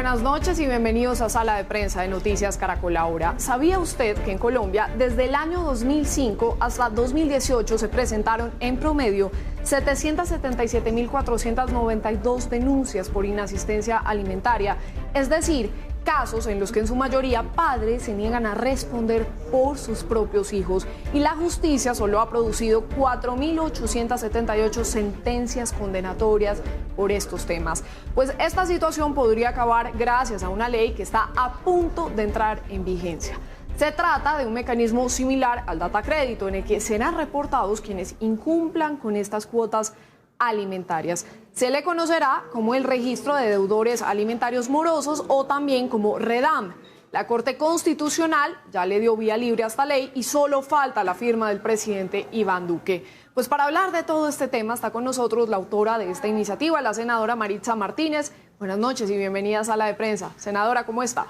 Buenas noches y bienvenidos a Sala de Prensa de Noticias Caracol Ahora. ¿Sabía usted que en Colombia desde el año 2005 hasta 2018 se presentaron en promedio 777.492 denuncias por inasistencia alimentaria? Es decir, casos en los que en su mayoría padres se niegan a responder por sus propios hijos, y la justicia solo ha producido 4.878 sentencias condenatorias por estos temas. Pues esta situación podría acabar gracias a una ley que está a punto de entrar en vigencia. Se trata de un mecanismo similar al data crédito, en el que serán reportados quienes incumplan con estas cuotas alimentarias. Se le conocerá como el Registro de Deudores Alimentarios Morosos o también como REDAM. La Corte Constitucional ya le dio vía libre a esta ley y solo falta la firma del presidente Iván Duque. Pues para hablar de todo este tema está con nosotros la autora de esta iniciativa, la senadora Maritza Martínez. Buenas noches y bienvenida a Sala de Prensa. Senadora, ¿cómo está?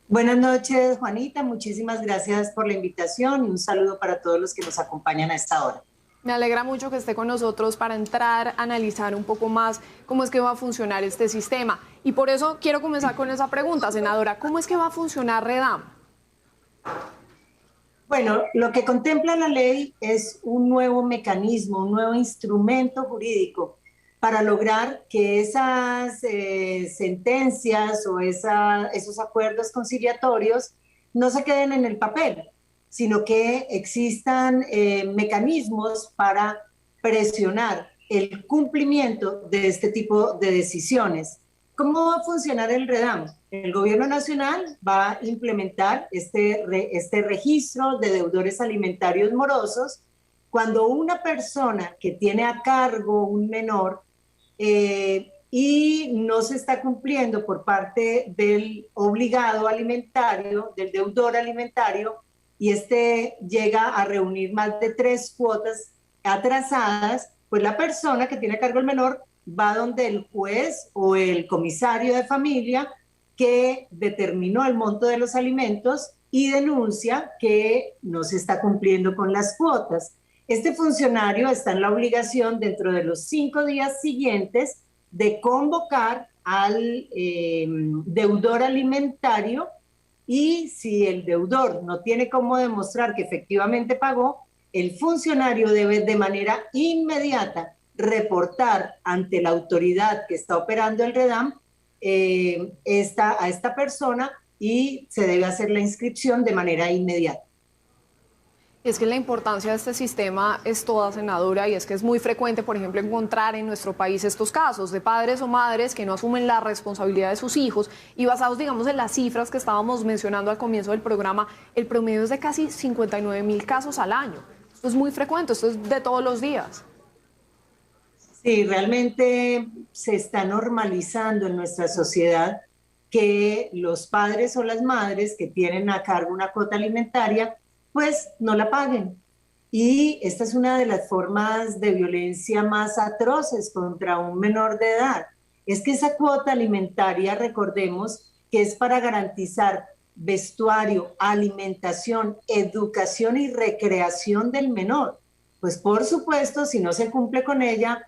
Buenas noches, Juanita. Muchísimas gracias por la invitación y un saludo para todos los que nos acompañan a esta hora. Me alegra mucho que esté con nosotros para entrar a analizar un poco más cómo es que va a funcionar este sistema. Y por eso quiero comenzar con esa pregunta, senadora. ¿Cómo es que va a funcionar REDAM? Bueno, lo que contempla la ley es un nuevo mecanismo, un nuevo instrumento jurídico para lograr que esas sentencias o esos acuerdos conciliatorios no se queden en el papel, sino que existan mecanismos para presionar el cumplimiento de este tipo de decisiones. ¿Cómo va a funcionar el REDAM? El Gobierno Nacional va a implementar este registro de deudores alimentarios morosos cuando una persona que tiene a cargo un menor y no se está cumpliendo por parte del obligado alimentario, del deudor alimentario, y llega a reunir más de 3 cuotas atrasadas, pues la persona que tiene a cargo el menor va donde el juez o el comisario de familia que determinó el monto de los alimentos y denuncia que no se está cumpliendo con las cuotas. Este funcionario está en la obligación dentro de los 5 días siguientes de convocar al deudor alimentario, y si el deudor no tiene cómo demostrar que efectivamente pagó, el funcionario debe de manera inmediata reportar ante la autoridad que está operando el REDAM a esta persona, y se debe hacer la inscripción de manera inmediata. Es que la importancia de este sistema es toda, senadora, y es que es muy frecuente, por ejemplo, encontrar en nuestro país estos casos de padres o madres que no asumen la responsabilidad de sus hijos, y basados, digamos, en las cifras que estábamos mencionando al comienzo del programa, el promedio es de casi 59.000 casos al año. Esto es muy frecuente, esto es de todos los días. Sí, realmente se está normalizando en nuestra sociedad que los padres o las madres que tienen a cargo una cuota alimentaria pues no la paguen. Y esta es una de las formas de violencia más atroces contra un menor de edad. Es que esa cuota alimentaria, recordemos, que es para garantizar vestuario, alimentación, educación y recreación del menor. Pues por supuesto, si no se cumple con ella,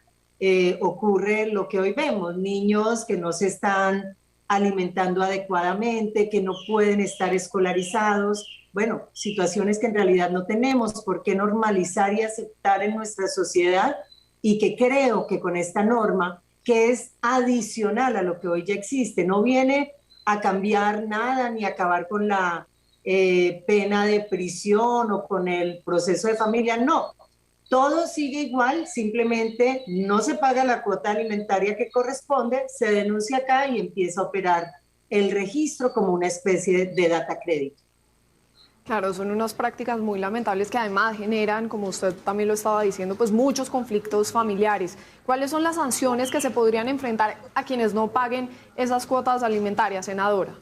ocurre lo que hoy vemos: niños que no se están alimentando adecuadamente, que no pueden estar escolarizados. Bueno, situaciones que en realidad no tenemos por qué normalizar y aceptar en nuestra sociedad, y que creo que con esta norma, que es adicional a lo que hoy ya existe, no viene a cambiar nada ni a acabar con la pena de prisión o con el proceso de familia, no. Todo sigue igual, simplemente no se paga la cuota alimentaria que corresponde, se denuncia acá y empieza a operar el registro como una especie de data crédito. Claro, son unas prácticas muy lamentables que además generan, como usted también lo estaba diciendo, pues muchos conflictos familiares. ¿Cuáles son las sanciones que se podrían enfrentar a quienes no paguen esas cuotas alimentarias, senadora?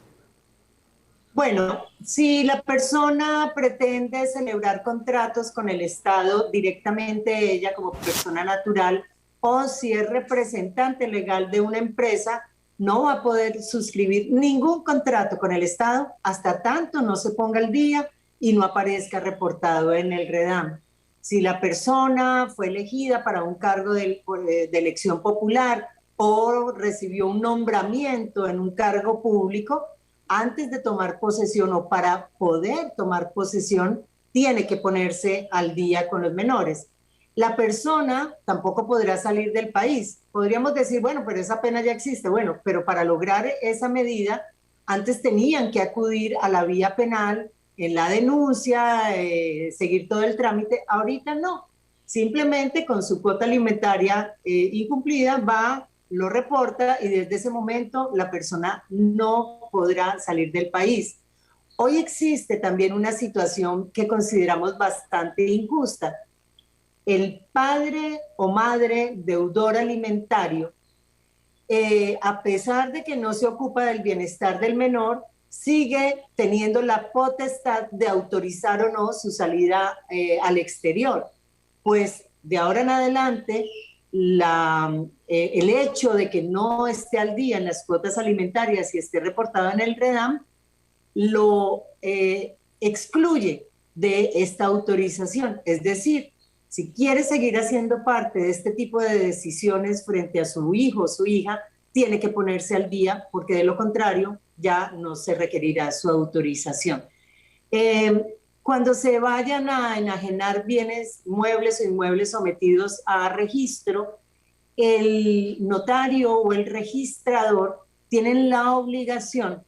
Bueno, si la persona pretende celebrar contratos con el Estado directamente, ella como persona natural, o si es representante legal de una empresa, no va a poder suscribir ningún contrato con el Estado hasta tanto no se ponga al día y no aparezca reportado en el REDAM. Si la persona fue elegida para un cargo de elección popular o recibió un nombramiento en un cargo público, antes de tomar posesión o para poder tomar posesión, tiene que ponerse al día con los menores. La persona tampoco podrá salir del país. Podríamos decir, bueno, pero esa pena ya existe. Bueno, pero para lograr esa medida, antes tenían que acudir a la vía penal, en la denuncia, seguir todo el trámite. Ahorita no. Simplemente con su cuota alimentaria incumplida va, lo reporta y desde ese momento la persona no podrá salir del país. Hoy existe también una situación que consideramos bastante injusta. El padre o madre deudor alimentario, a pesar de que no se ocupa del bienestar del menor, sigue teniendo la potestad de autorizar o no su salida al exterior. Pues de ahora en adelante, el hecho de que no esté al día en las cuotas alimentarias y esté reportado en el REDAM, lo excluye de esta autorización. Es decir, si quiere seguir haciendo parte de este tipo de decisiones frente a su hijo o su hija, tiene que ponerse al día, porque de lo contrario ya no se requerirá su autorización. Cuando se vayan a enajenar bienes muebles o inmuebles sometidos a registro, el notario o el registrador tienen la obligación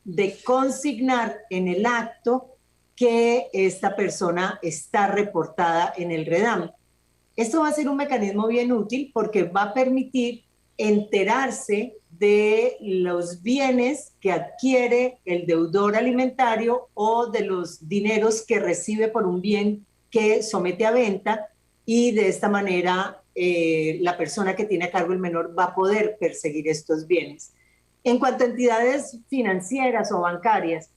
de consignar en el acto que esta persona está reportada en el REDAM. Esto va a ser un mecanismo bien útil porque va a permitir enterarse de los bienes que adquiere el deudor alimentario o de los dineros que recibe por un bien que somete a venta, y de esta manera la persona que tiene a cargo el menor va a poder perseguir estos bienes. En cuanto a entidades financieras o bancarias,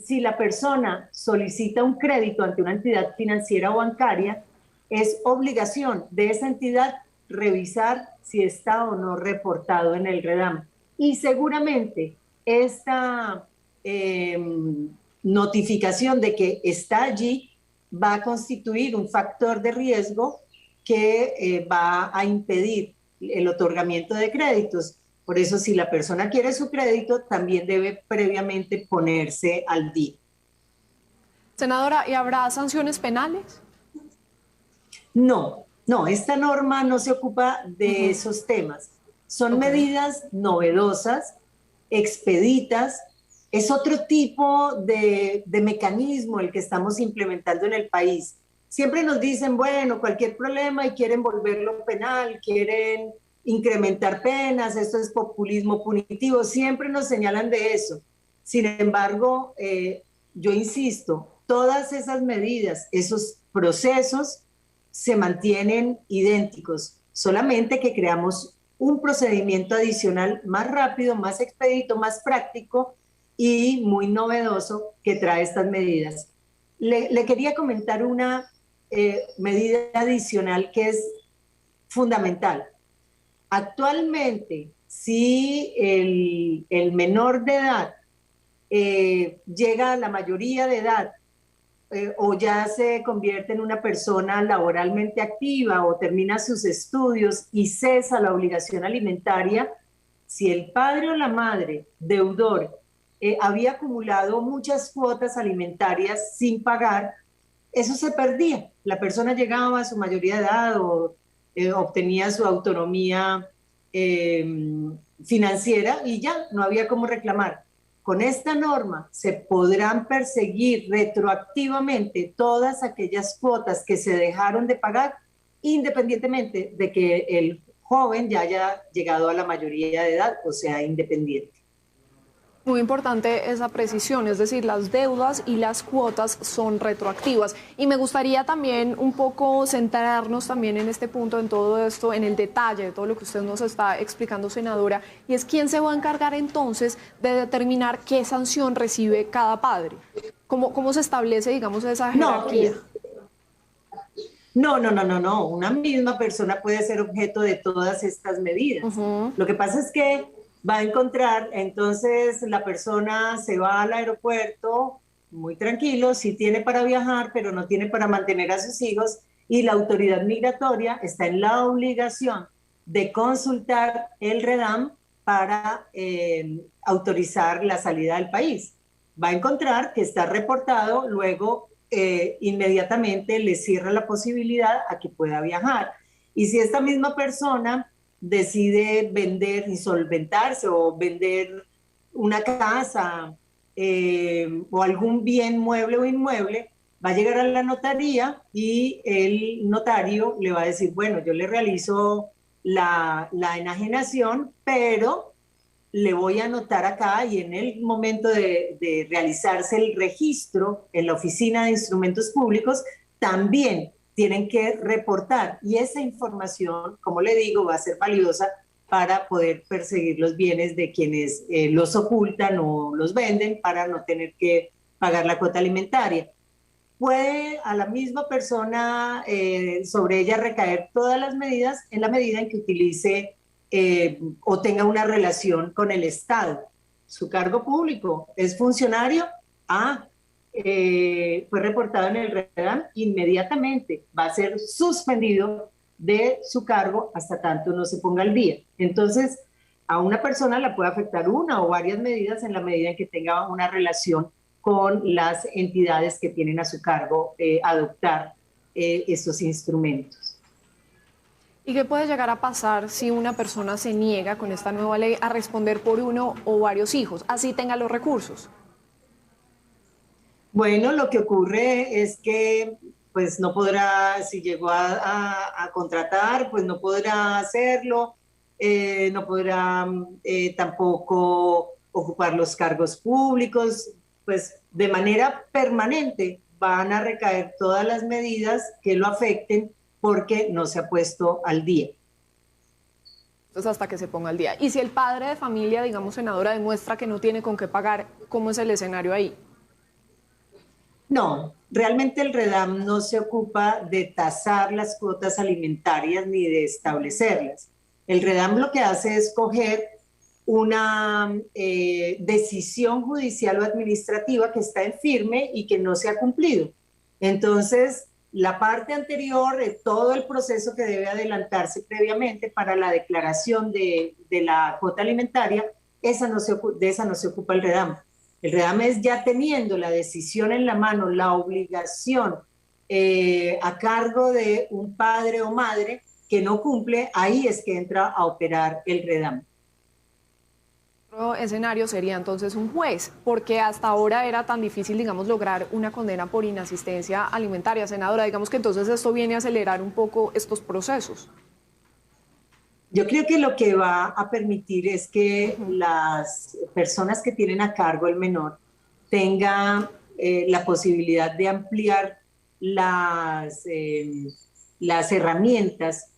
si la persona solicita un crédito ante una entidad financiera o bancaria, es obligación de esa entidad revisar si está o no reportado en el REDAM. Y seguramente esta notificación de que está allí va a constituir un factor de riesgo que va a impedir el otorgamiento de créditos. Por eso, si la persona quiere su crédito, también debe previamente ponerse al día. Senadora, ¿y habrá sanciones penales? No, esta norma no se ocupa de esos temas. Son medidas novedosas, expeditas. Es otro tipo de mecanismo el que estamos implementando en el país. Siempre nos dicen, bueno, cualquier problema y quieren volverlo penal, quieren incrementar penas, esto es populismo punitivo, siempre nos señalan de eso. Sin embargo, yo insisto, todas esas medidas, esos procesos se mantienen idénticos, solamente que creamos un procedimiento adicional más rápido, más expedito, más práctico y muy novedoso que trae estas medidas. Le quería comentar una medida adicional que es fundamental. Actualmente, si el menor de edad llega a la mayoría de edad o ya se convierte en una persona laboralmente activa o termina sus estudios y cesa la obligación alimentaria, si el padre o la madre deudor había acumulado muchas cuotas alimentarias sin pagar, eso se perdía. La persona llegaba a su mayoría de edad o obtenía su autonomía financiera y ya no había cómo reclamar. Con esta norma se podrán perseguir retroactivamente todas aquellas cuotas que se dejaron de pagar, independientemente de que el joven ya haya llegado a la mayoría de edad o sea independiente. Muy importante esa precisión, es decir, las deudas y las cuotas son retroactivas. Y me gustaría también un poco centrarnos también en este punto, en todo esto, en el detalle de todo lo que usted nos está explicando, senadora, y es quién se va a encargar entonces de determinar qué sanción recibe cada padre. ¿Cómo se establece, digamos, esa jerarquía? No. Una misma persona puede ser objeto de todas estas medidas. Lo que pasa es que va a encontrar, entonces la persona se va al aeropuerto muy tranquilo, sí tiene para viajar, pero no tiene para mantener a sus hijos, y la autoridad migratoria está en la obligación de consultar el REDAM para autorizar la salida del país. Va a encontrar que está reportado, luego inmediatamente le cierra la posibilidad a que pueda viajar. Y si esta misma persona decide vender, insolventarse o vender una casa o algún bien mueble o inmueble, va a llegar a la notaría y el notario le va a decir, bueno, yo le realizo la enajenación, pero le voy a anotar acá y en el momento de realizarse el registro en la Oficina de Instrumentos Públicos, también tienen que reportar y esa información, como le digo, va a ser valiosa para poder perseguir los bienes de quienes los ocultan o los venden para no tener que pagar la cuota alimentaria. Puede a la misma persona sobre ella recaer todas las medidas en la medida en que utilice o tenga una relación con el Estado. Su cargo público es funcionario, fue reportado en el REDAM, inmediatamente va a ser suspendido de su cargo hasta tanto no se ponga al día. Entonces, a una persona la puede afectar una o varias medidas en la medida en que tenga una relación con las entidades que tienen a su cargo adoptar estos instrumentos. ¿Y qué puede llegar a pasar si una persona se niega con esta nueva ley a responder por uno o varios hijos, así tenga los recursos? Bueno, lo que ocurre es que pues no podrá, si llegó a contratar, pues no podrá hacerlo, no podrá tampoco ocupar los cargos públicos, pues de manera permanente van a recaer todas las medidas que lo afecten porque no se ha puesto al día. Entonces hasta que se ponga al día. Y si el padre de familia, digamos senadora, demuestra que no tiene con qué pagar, ¿cómo es el escenario ahí? No, realmente el REDAM no se ocupa de tasar las cuotas alimentarias ni de establecerlas. El REDAM lo que hace es coger una decisión judicial o administrativa que está en firme y que no se ha cumplido. Entonces, la parte anterior, todo el proceso que debe adelantarse previamente para la declaración de la cuota alimentaria, de esa no se ocupa el REDAM. El REDAM es ya teniendo la decisión en la mano, la obligación a cargo de un padre o madre que no cumple, ahí es que entra a operar el REDAM. Otro escenario sería entonces un juez, porque hasta ahora era tan difícil, digamos, lograr una condena por inasistencia alimentaria. Senadora, digamos que entonces esto viene a acelerar un poco estos procesos. Yo creo que lo que va a permitir es que las personas que tienen a cargo el menor tengan la posibilidad de ampliar las herramientas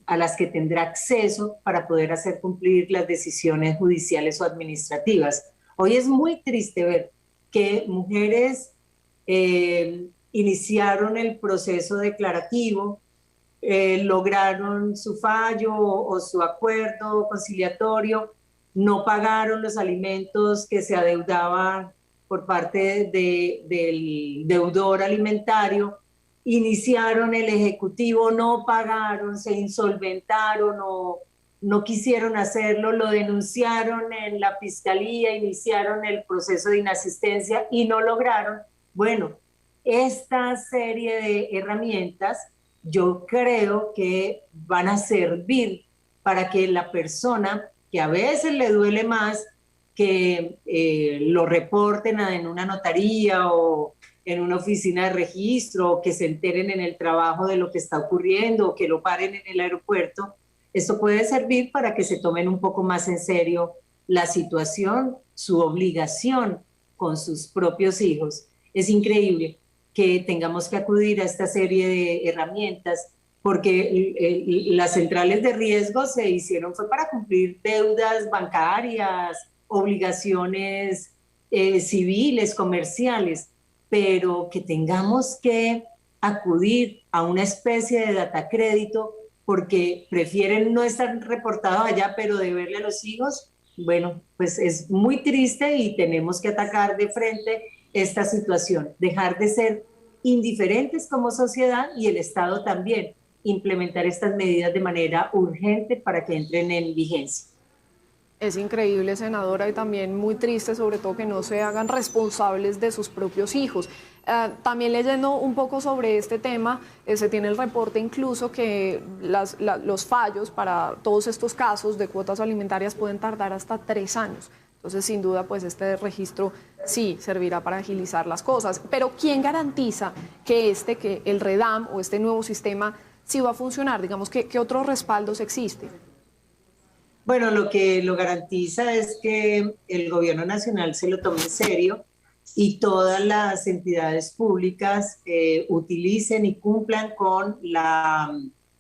a las que tendrá acceso para poder hacer cumplir las decisiones judiciales o administrativas. Hoy es muy triste ver que mujeres iniciaron el proceso declarativo, lograron su fallo o su acuerdo conciliatorio, no pagaron los alimentos que se adeudaban por parte del deudor alimentario, iniciaron el ejecutivo, no pagaron, se insolventaron o no quisieron hacerlo, lo denunciaron en la fiscalía, iniciaron el proceso de inasistencia y no lograron. Bueno, esta serie de herramientas yo creo que van a servir para que la persona que a veces le duele más que lo reporten en una notaría o en una oficina de registro, o que se enteren en el trabajo de lo que está ocurriendo, o que lo paren en el aeropuerto, esto puede servir para que se tomen un poco más en serio la situación, su obligación con sus propios hijos. Es increíble que tengamos que acudir a esta serie de herramientas, porque las centrales de riesgo se hicieron fue para cumplir deudas bancarias, obligaciones civiles, comerciales, pero que tengamos que acudir a una especie de data crédito porque prefieren no estar reportados allá, pero deberle a los hijos, bueno, pues es muy triste y tenemos que atacar de frente esta situación, dejar de ser indiferentes como sociedad y el Estado también, implementar estas medidas de manera urgente para que entren en vigencia. Es increíble, senadora, y también muy triste, sobre todo, que no se hagan responsables de sus propios hijos. También leyendo un poco sobre este tema, se tiene el reporte incluso que los fallos para todos estos casos de cuotas alimentarias pueden tardar hasta 3 años. Entonces, sin duda, pues este registro sí servirá para agilizar las cosas. Pero ¿quién garantiza que el REDAM o este nuevo sistema sí va a funcionar? Digamos, ¿qué otros respaldos existen? Bueno, lo que lo garantiza es que el gobierno nacional se lo tome en serio y todas las entidades públicas utilicen y cumplan con la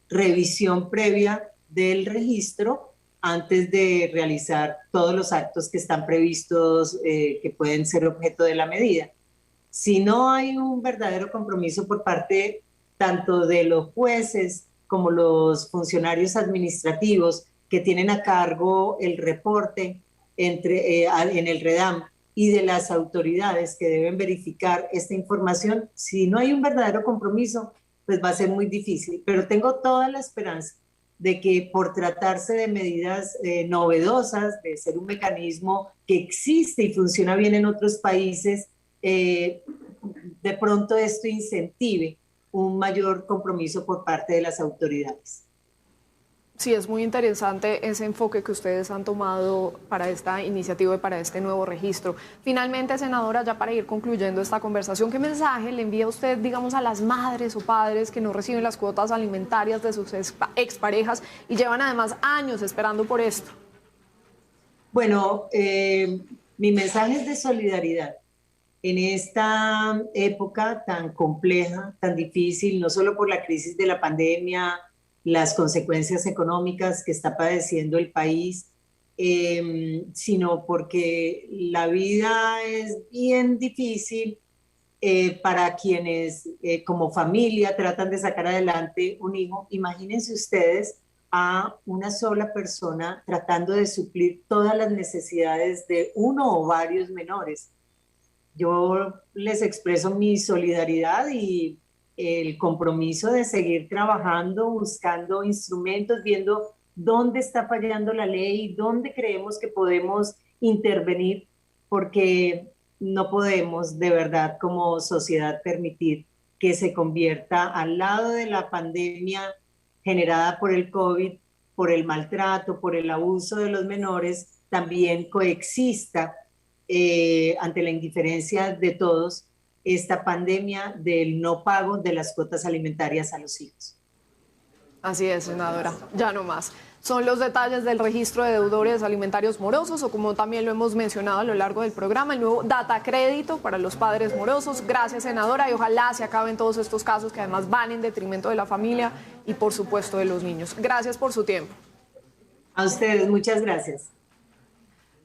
revisión previa del registro antes de realizar todos los actos que están previstos que pueden ser objeto de la medida. Si no hay un verdadero compromiso por parte tanto de los jueces como los funcionarios administrativos que tienen a cargo el reporte en el REDAM y de las autoridades que deben verificar esta información, si no hay un verdadero compromiso, pues va a ser muy difícil. Pero tengo toda la esperanza de que por tratarse de medidas novedosas, de ser un mecanismo que existe y funciona bien en otros países, de pronto esto incentive un mayor compromiso por parte de las autoridades. Sí, es muy interesante ese enfoque que ustedes han tomado para esta iniciativa y para este nuevo registro. Finalmente, senadora, ya para ir concluyendo esta conversación, ¿qué mensaje le envía usted, digamos, a las madres o padres que no reciben las cuotas alimentarias de sus exparejas y llevan además años esperando por esto? Bueno, mi mensaje es de solidaridad. En esta época tan compleja, tan difícil, no solo por la crisis de la pandemia, las consecuencias económicas que está padeciendo el país, sino porque la vida es bien difícil para quienes como familia tratan de sacar adelante un hijo. Imagínense ustedes a una sola persona tratando de suplir todas las necesidades de uno o varios menores. Yo les expreso mi solidaridad y el compromiso de seguir trabajando, buscando instrumentos, viendo dónde está fallando la ley, dónde creemos que podemos intervenir, porque no podemos de verdad como sociedad permitir que se convierta al lado de la pandemia generada por el COVID, por el maltrato, por el abuso de los menores, también coexista ante la indiferencia de todos esta pandemia del no pago de las cuotas alimentarias a los hijos. Así es, senadora, ya no más. Son los detalles del registro de deudores alimentarios morosos, o como también lo hemos mencionado a lo largo del programa, el nuevo data crédito para los padres morosos. Gracias, senadora, y ojalá se acaben todos estos casos que además van en detrimento de la familia y por supuesto de los niños. Gracias por su tiempo. A ustedes, muchas gracias.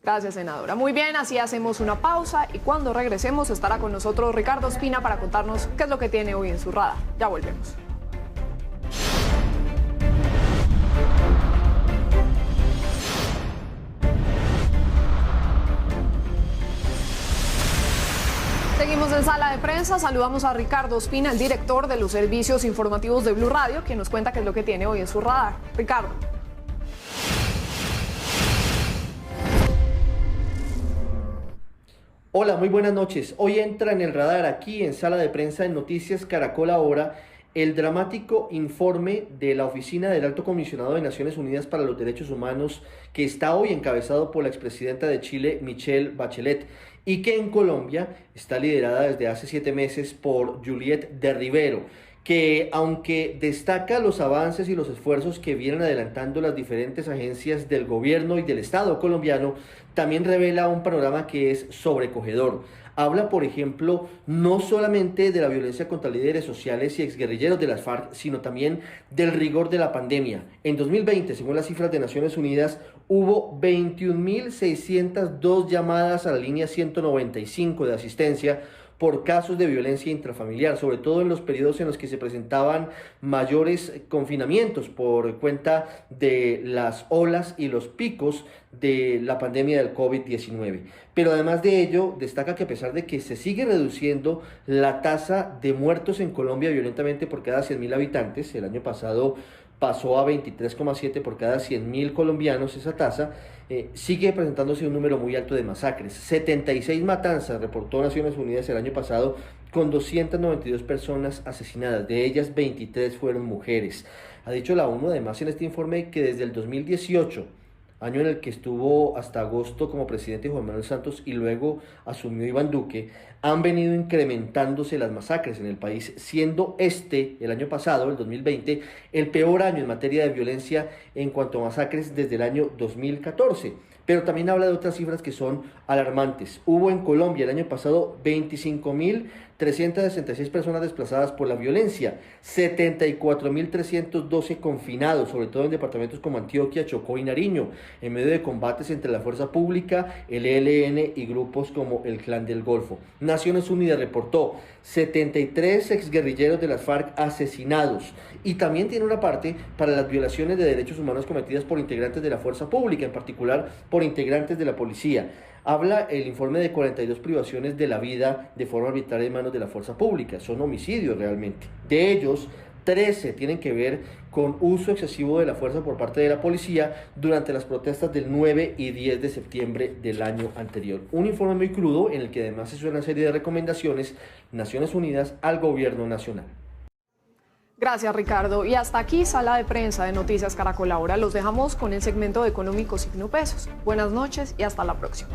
Gracias, senadora. Muy bien, así hacemos una pausa y cuando regresemos estará con nosotros Ricardo Ospina para contarnos qué es lo que tiene hoy en su radar. Ya volvemos. Seguimos en sala de prensa, saludamos a Ricardo Ospina, el director de los servicios informativos de Blue Radio, quien nos cuenta qué es lo que tiene hoy en su radar. Ricardo. Hola, muy buenas noches. Hoy entra en el radar aquí en Sala de Prensa en Noticias Caracol Ahora el dramático informe de la Oficina del Alto Comisionado de Naciones Unidas para los Derechos Humanos, que está hoy encabezado por la expresidenta de Chile, Michelle Bachelet, y que en Colombia está liderada desde hace 7 meses por Juliette de Rivero, que aunque destaca los avances y los esfuerzos que vienen adelantando las diferentes agencias del gobierno y del Estado colombiano, también revela un panorama que es sobrecogedor. Habla, por ejemplo, no solamente de la violencia contra líderes sociales y exguerrilleros de las FARC, sino también del rigor de la pandemia. En 2020, según las cifras de Naciones Unidas, hubo 21.602 llamadas a la línea 195 de asistencia por casos de violencia intrafamiliar, sobre todo en los periodos en los que se presentaban mayores confinamientos por cuenta de las olas y los picos de la pandemia del COVID-19. Pero además de ello, destaca que a pesar de que se sigue reduciendo la tasa de muertos en Colombia violentamente por cada 100.000 habitantes, el año pasado pasó a 23,7 por cada 100.000 colombianos esa tasa, sigue presentándose un número muy alto de masacres. 76 matanzas reportó Naciones Unidas el año pasado, con 292 personas asesinadas, de ellas 23 fueron mujeres. Ha dicho la ONU además en este informe que desde el 2018, año en el que estuvo hasta agosto como presidente Juan Manuel Santos y luego asumió Iván Duque, han venido incrementándose las masacres en el país, siendo el año pasado, el 2020, el peor año en materia de violencia en cuanto a masacres desde el año 2014. Pero también habla de otras cifras que son alarmantes. Hubo en Colombia el año pasado 25.366 personas desplazadas por la violencia, 74.312 confinados, sobre todo en departamentos como Antioquia, Chocó y Nariño, en medio de combates entre la fuerza pública, el ELN y grupos como el Clan del Golfo. Naciones Unidas reportó 73 exguerrilleros de las FARC asesinados, y también tiene una parte para las violaciones de derechos humanos cometidas por integrantes de la fuerza pública, en particular por integrantes de la policía. Habla el informe de 42 privaciones de la vida de forma arbitraria en manos de la fuerza pública. Son homicidios realmente. De ellos, 13 tienen que ver con uso excesivo de la fuerza por parte de la policía durante las protestas del 9 y 10 de septiembre del año anterior. Un informe muy crudo en el que además se hizo una serie de recomendaciones Naciones Unidas al gobierno nacional. Gracias, Ricardo. Y hasta aquí, Sala de Prensa de Noticias Caracol. Ahora los dejamos con el segmento de Económico Signo Pesos. Buenas noches y hasta la próxima.